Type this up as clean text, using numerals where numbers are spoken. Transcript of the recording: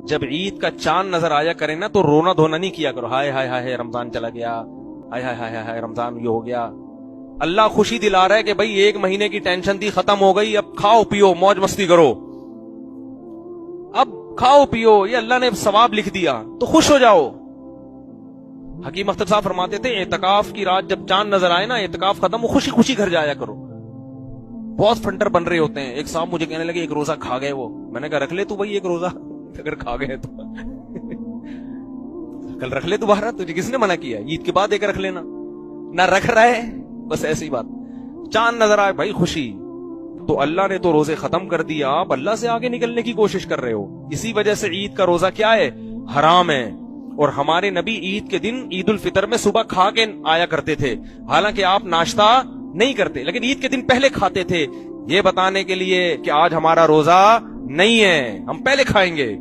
جب عید کا چاند نظر آیا کرے نا تو رونا دھونا نہیں کیا کرو، ہائے ہائے ہائے رمضان چلا گیا، ہائے ہائے ہائے ہائے رمضان یہ ہو گیا. اللہ خوشی دلا رہا ہے کہ بھائی 1 مہینے کی ٹینشن تھی، ختم ہو گئی، اب کھاؤ پیو موج مستی کرو، اب کھاؤ پیو، یہ اللہ نے ثواب لکھ دیا تو خوش ہو جاؤ. حکیم اختر صاحب فرماتے تھے اعتکاف کی رات جب چاند نظر آئے نا، اعتکاف ختم ہو، خوشی خوشی گھر جایا کرو. بہت فنڈر بن رہے ہوتے ہیں. ایک صاحب مجھے کہنے لگے 1 روزہ کھا گئے وہ. میں نے کہا رکھ لے تو بھائی 1 روزہ اگر کھا گئے تو کل رکھ لے دوبارہ، تجھے کس نے منع کیا؟ عید کے بعد ایک رکھ لینا. نہ رکھ رہا ہے، بس ایسی بات. چاند نظر آئے بھائی خوشی. تو اللہ نے تو روزے ختم کر دیا، آپ اللہ سے آگے نکلنے کی کوشش کر رہے ہو. اسی وجہ سے عید کا روزہ کیا ہے؟ حرام ہے. اور ہمارے نبی عید کے دن عید الفطر میں صبح کھا کے آیا کرتے تھے، حالانکہ آپ ناشتہ نہیں کرتے، لیکن عید کے دن پہلے کھاتے تھے، یہ بتانے کے لیے کہ آج ہمارا روزہ نہیں ہے، ہم پہلے کھائیں گے.